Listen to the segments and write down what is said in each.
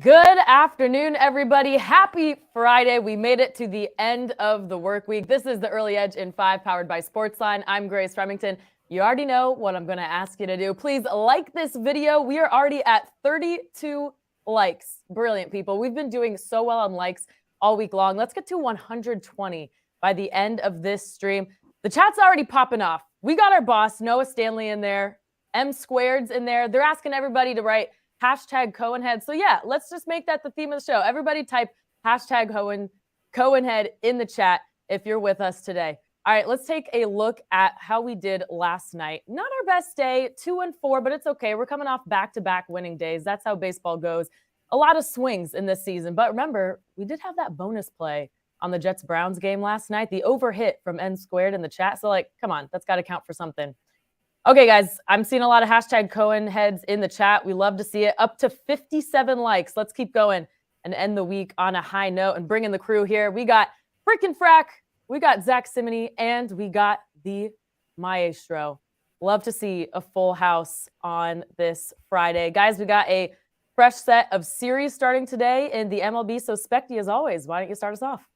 Good afternoon, everybody. Happy Friday. We made it to the end of the work week. This is the Early Edge in 5 powered by SportsLine. I'm Grace Remington. You already know what I'm going to ask you to do. Please like this video. We are already at 32 likes. Brilliant, people. We've been doing so well on likes all week long. Let's get to 120 by the end of this stream. The chat's already popping off. We got our boss, Noah Stanley, in there. M Squared's in there. They're asking everybody to write hashtag Cohenhead. So yeah, let's just make that the theme of the show. Everybody type hashtag Cohenhead in the chat if you're with us today. All right, let's take a look at how we did last night. Not our best day, 2-4, but it's okay. We're coming off back-to-back winning days. That's how baseball goes. A lot of swings in this season. But remember, we did have that bonus play on the Jets-Browns game last night. The over hit from N Squared in the chat. So come on, that's got to count for something. Okay, guys, I'm seeing a lot of hashtag Cohenheads in the chat. We love to see it. Up to 57 likes. Let's keep going and end the week on a high note and bring in the crew here. We got Frickin' Frack, we got Zack Cimini, and we got the Maestro. Love to see a full house on this Friday. Guys, we got a fresh set of series starting today in the MLB. So, Spector, as always, why don't you start us off?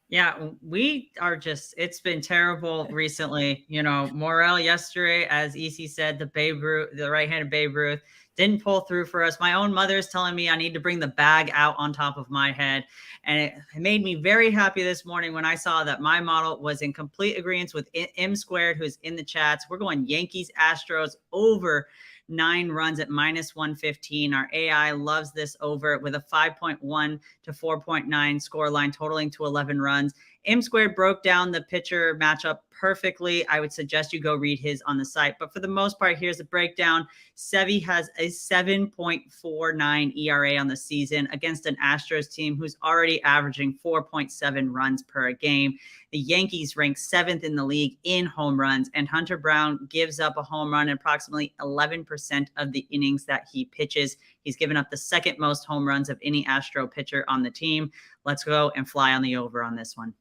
Yeah, we are it's been terrible recently. You know, Morel yesterday, as EC said, the right-handed Babe Ruth didn't pull through for us. My own mother is telling me I need to bring the bag out on top of my head. And it made me very happy this morning when I saw that my model was in complete agreement with M Squared, who's in the chats. We're going Yankees, Astros over 9 runs at -115. Our AI loves this over with a 5.1 to 4.9 score line totaling to 11 runs. M Squared broke down the pitcher matchup perfectly. I would suggest you go read his on the site. But for the most part, here's the breakdown. Sevy has a 7.49 ERA on the season against an Astros team who's already averaging 4.7 runs per game. The Yankees rank 7th in the league in home runs, and Hunter Brown gives up a home run in approximately 11% of the innings that he pitches. He's given up the second most home runs of any Astro pitcher on the team. Let's go and fly on the over on this one.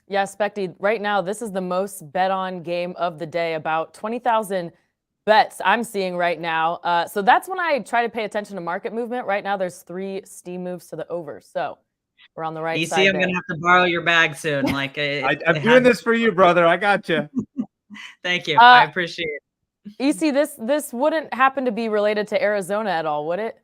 Yeah, Specty, right now, this is the most bet on game of the day. About 20,000 bets I'm seeing right now. So that's when I try to pay attention to market movement. Right now, there's 3 steam moves to the over. So we're on the right side. I'm going to have to borrow your bag soon. I'm doing this for you, brother. I got you. Thank you. I appreciate it. EC, this wouldn't happen to be related to Arizona at all, would it?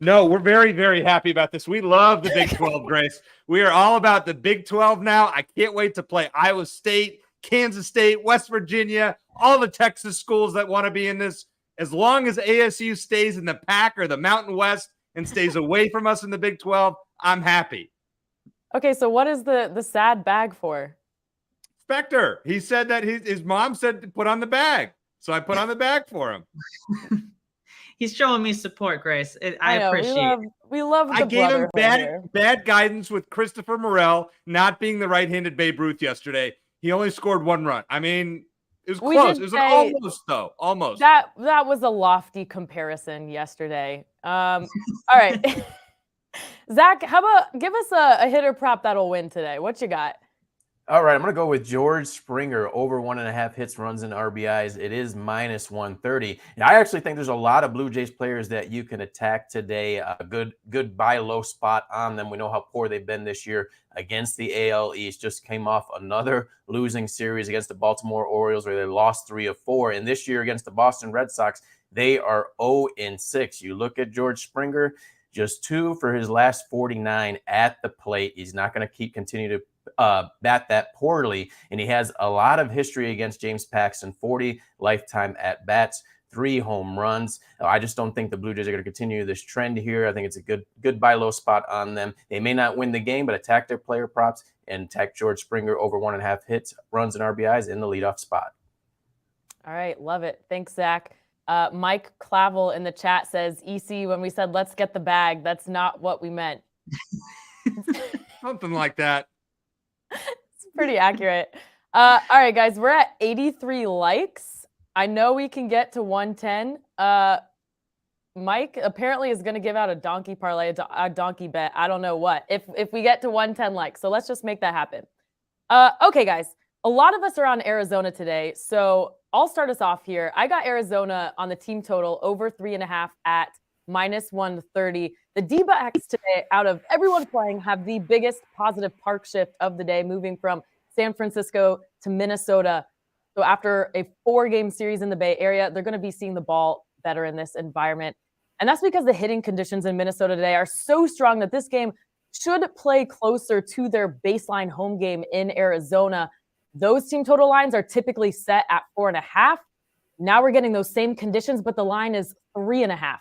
No, we're very, very happy about this. We love the Big 12, Grace. We are all about the Big 12 now. I can't wait to play Iowa State, Kansas State, West Virginia, all the Texas schools that want to be in this. As long as ASU stays in the Pac or the Mountain West and stays away from us in the Big 12, I'm happy. Okay, so what is the sad bag for? Spector. He said that his mom said to put on the bag. So I put on the bag for him. He's showing me support, Grace. I appreciate it. We love the I gave him here. bad guidance with Christopher Morel not being the right-handed Babe Ruth yesterday. He only scored 1 run. I mean, it was close. It was almost, though. Almost. That was a lofty comparison yesterday. All right. Zach, how about give us a hitter prop that'll win today? What you got? All right, I'm going to go with George Springer over 1.5 hits, runs, and RBIs. It is -130. And I actually think there's a lot of Blue Jays players that you can attack today. A good buy low spot on them. We know how poor they've been this year against the AL East. Just came off another losing series against the Baltimore Orioles where they lost 3 of 4. And this year against the Boston Red Sox, they are 0-6. You look at George Springer, just 2 for his last 49 at the plate. He's not going to continue to bat that poorly, and he has a lot of history against James Paxton, 40 lifetime at bats, 3 home runs. I just don't think the Blue Jays are going to continue this trend here. I think it's a good buy low spot on them. They may not win the game, but attack their player props and attack George Springer over 1.5 hits, runs, and RBIs in the leadoff spot. All right, love it. Thanks, Zach. Mike Clavel in the chat says, EC, when we said let's get the bag, that's not what we meant. Something like that. It's pretty accurate. All right, guys, we're at 83 likes. I know we can get to 110. Mike apparently is going to give out a donkey parlay, a donkey bet. I don't know what. If we get to 110 likes, so let's just make that happen. Okay, guys, a lot of us are on Arizona today, so I'll start us off here. I got Arizona on the team total over 3.5 at -130. The D-backs today, out of everyone playing, have the biggest positive park shift of the day, moving from San Francisco to Minnesota. So after a 4-game series in the Bay Area, they're going to be seeing the ball better in this environment. And that's because the hitting conditions in Minnesota today are so strong that this game should play closer to their baseline home game in Arizona. Those team total lines are typically set at 4.5. Now we're getting those same conditions, but the line is 3.5.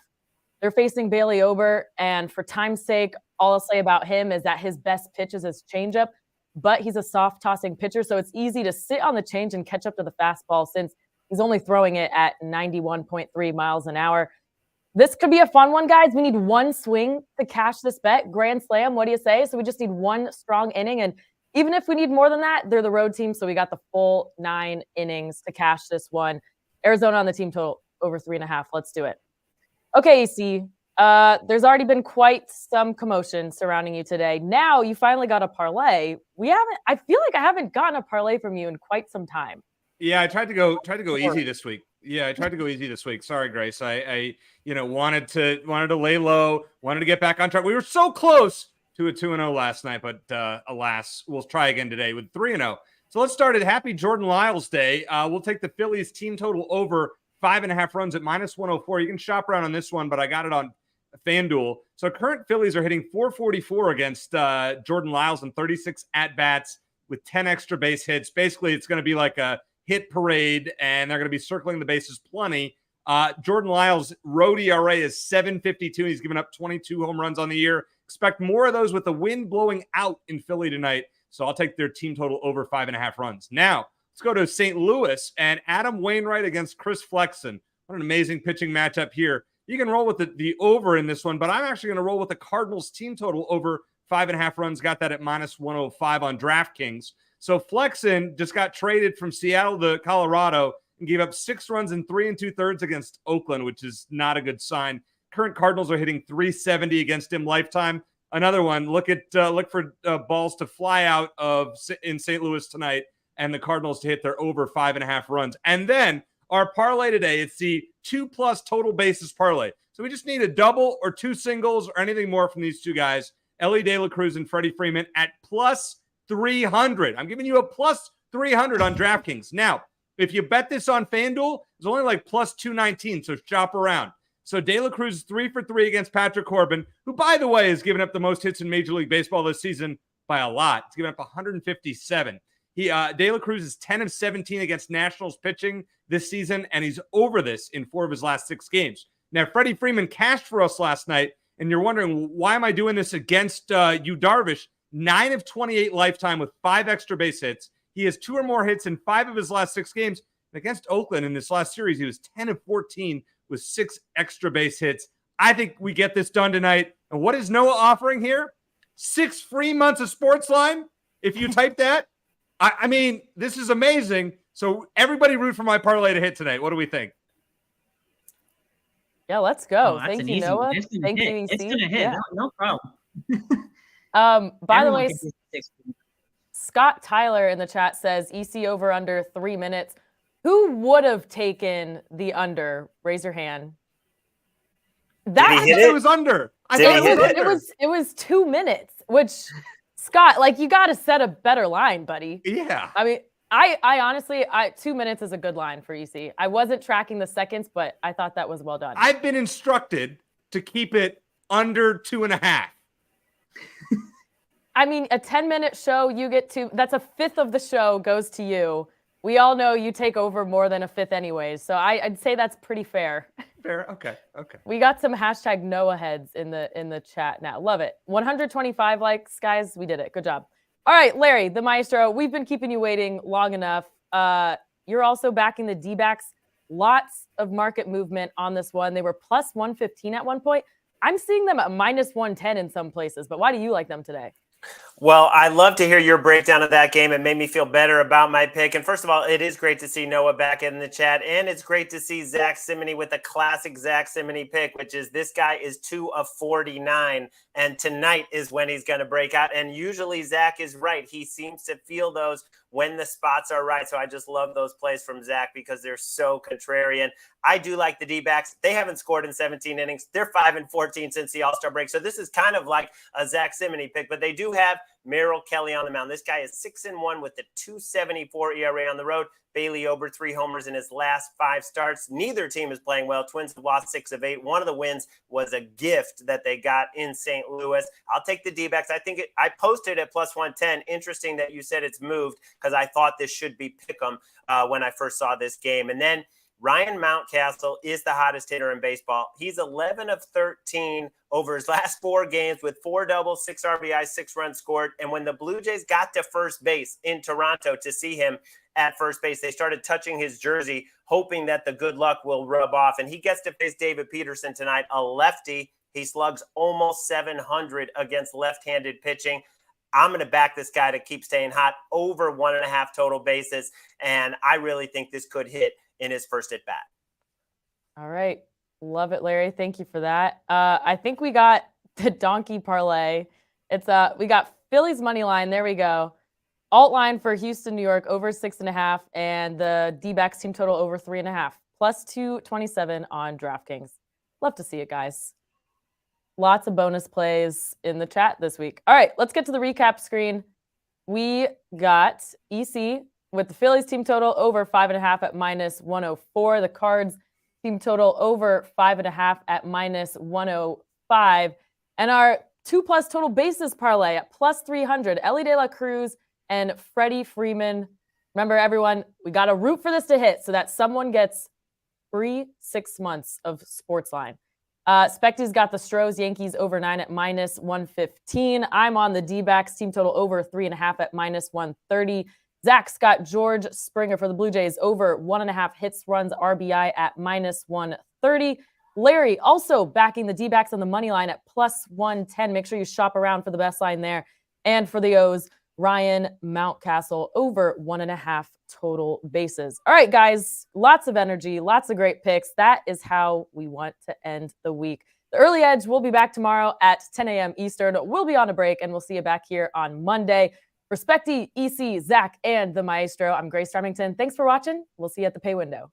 They're facing Bailey Ober, and for time's sake, all I'll say about him is that his best pitch is his changeup, but he's a soft-tossing pitcher, so it's easy to sit on the change and catch up to the fastball since he's only throwing it at 91.3 miles an hour. This could be a fun one, guys. We need one swing to cash this bet. Grand slam, what do you say? So we just need one strong inning, and even if we need more than that, they're the road team, so we got the full 9 innings to cash this one. Arizona on the team total over 3.5. Let's do it. Okay, AC, there's already been quite some commotion surrounding you today. Now you finally got a parlay. I feel like I haven't gotten a parlay from you in quite some time. Yeah, I tried to go easy this week. Sorry, Grace. I wanted to lay low, wanted to get back on track. We were so close to a 2-0 last night, but alas, we'll try again today with 3-0. So let's start it. Happy Jordan Lyles Day. We'll take the Phillies team total over 5.5 runs at -104. You can shop around on this one, but I got it on FanDuel. So current Phillies are hitting .444 against Jordan Lyles in 36 at-bats with 10 extra base hits. Basically, it's going to be like a hit parade, and they're going to be circling the bases plenty. Jordan Lyles' road ERA is 7.52. He's given up 22 home runs on the year. Expect more of those with the wind blowing out in Philly tonight. So I'll take their team total over 5.5 runs. Now, let's go to St. Louis and Adam Wainwright against Chris Flexen. What an amazing pitching matchup here. You can roll with the over in this one, but I'm actually going to roll with the Cardinals team total over 5.5 runs. Got that at -105 on DraftKings. So Flexen just got traded from Seattle to Colorado and gave up 6 runs in 3 2/3 against Oakland, which is not a good sign. Current Cardinals are hitting .370 against him lifetime. Another one, look for balls to fly out in St. Louis tonight, and the Cardinals to hit their over 5.5 runs. And then our parlay today, it's the 2+ total bases parlay. So we just need a double or 2 singles or anything more from these two guys, Ellie De La Cruz and Freddie Freeman at +300. I'm giving you a +300 on DraftKings. Now, if you bet this on FanDuel, it's only like +219, so shop around. So De La Cruz is 3 for 3 against Patrick Corbin, who, by the way, has given up the most hits in Major League Baseball this season by a lot. He's given up 157. De La Cruz is 10 of 17 against Nationals pitching this season, and he's over this in 4 of his last 6 games. Now, Freddie Freeman cashed for us last night, and you're wondering, why am I doing this against you, Darvish? 9 of 28 lifetime with 5 extra base hits. He has 2 or more hits in 5 of his last 6 games. And against Oakland in this last series, he was 10 of 14 with 6 extra base hits. I think we get this done tonight. And what is Noah offering here? 6 free months of SportsLine. If you type that, I mean, this is amazing. So everybody root for my parlay to hit tonight. What do we think? Yeah, let's go. Thank you, Noah. Thank you, EC. It's going to hit. Yeah. No problem. By the way, Scott Tyler in the chat says EC over under 3 minutes. Who would have taken the under? Raise your hand. It was under. It was 2 minutes, which Scott, like, you got to set a better line, buddy. Yeah. I mean, I honestly, 2 minutes is a good line for EC. I wasn't tracking the seconds, but I thought that was well done. I've been instructed to keep it under 2.5. I mean, a 10-minute show, that's a fifth of the show goes to you. We all know you take over more than a fifth anyways, so I'd say that's pretty fair. Fair, okay. We got some hashtag Noah heads in the chat now. Love it. 125 likes, guys. We did it. Good job. All right, Larry, the maestro, we've been keeping you waiting long enough. You're also backing the D-backs. Lots of market movement on this one. They were +115 at one point. I'm seeing them at -110 in some places, but why do you like them today? Well, I love to hear your breakdown of that game. It made me feel better about my pick. And first of all, it is great to see Noah back in the chat. And it's great to see Zack Cimini with a classic Zack Cimini pick, which is this guy is 2 of 49. And tonight is when he's going to break out. And usually Zack is right. He seems to feel those when the spots are right. So I just love those plays from Zack because they're so contrarian. I do like the D-backs. They haven't scored in 17 innings. They're 5 and 14 since the All-Star break. So this is kind of like a Zack Cimini pick, but they do have Merrill Kelly on the mound. This guy is 6-1 with the 2.74 ERA on the road. Bailey Ober, 3 homers in his last 5 starts. Neither team is playing well. Twins have lost 6 of 8. One of the wins was a gift that they got in St. Louis. I'll take the D-backs. I posted at plus 110. Interesting that you said it's moved because I thought this should be pick'em when I first saw this game. And then Ryan Mountcastle is the hottest hitter in baseball. He's 11 of 13 over his last 4 games with 4 doubles, 6 RBIs, 6 runs scored. And when the Blue Jays got to first base in Toronto to see him at first base, they started touching his jersey, hoping that the good luck will rub off. And he gets to face David Peterson tonight, a lefty. He slugs almost 700 against left-handed pitching. I'm going to back this guy to keep staying hot over 1.5 total bases. And I really think this could hit in his first at bat. All right. Love it, Larry. Thank you for that. I think we got the donkey parlay. It's we got Phillies money line. There we go. Alt line for Houston, New York over 6.5, and the D-backs team total over 3.5, plus 227 on DraftKings. Love to see it, guys. Lots of bonus plays in the chat this week. All right, let's get to the recap screen. We got EC with the Phillies team total over 5.5 at minus 104. The Cards team total over 5.5 at minus 105. And our 2+ total bases parlay at plus 300. Ellie De La Cruz and Freddie Freeman. Remember, everyone, we got to root for this to hit so that someone gets free 6 months of SportsLine. Spector's got the Stros Yankees over 9 at minus 115. I'm on the D-backs team total over 3.5 at minus 130. Zach's got George Springer for the Blue Jays over 1.5 hits, runs, RBI at minus 130. Larry also backing the D-backs on the money line at plus 110. Make sure you shop around for the best line there. And for the O's, Ryan Mountcastle over 1.5 total bases. All right, guys, lots of energy, lots of great picks. That is how we want to end the week. The Early Edge will be back tomorrow at 10 a.m. Eastern. We'll be on a break, and we'll see you back here on Monday. For Specty, EC, Zach, and the Maestro, I'm Grace Remington. Thanks for watching. We'll see you at the pay window.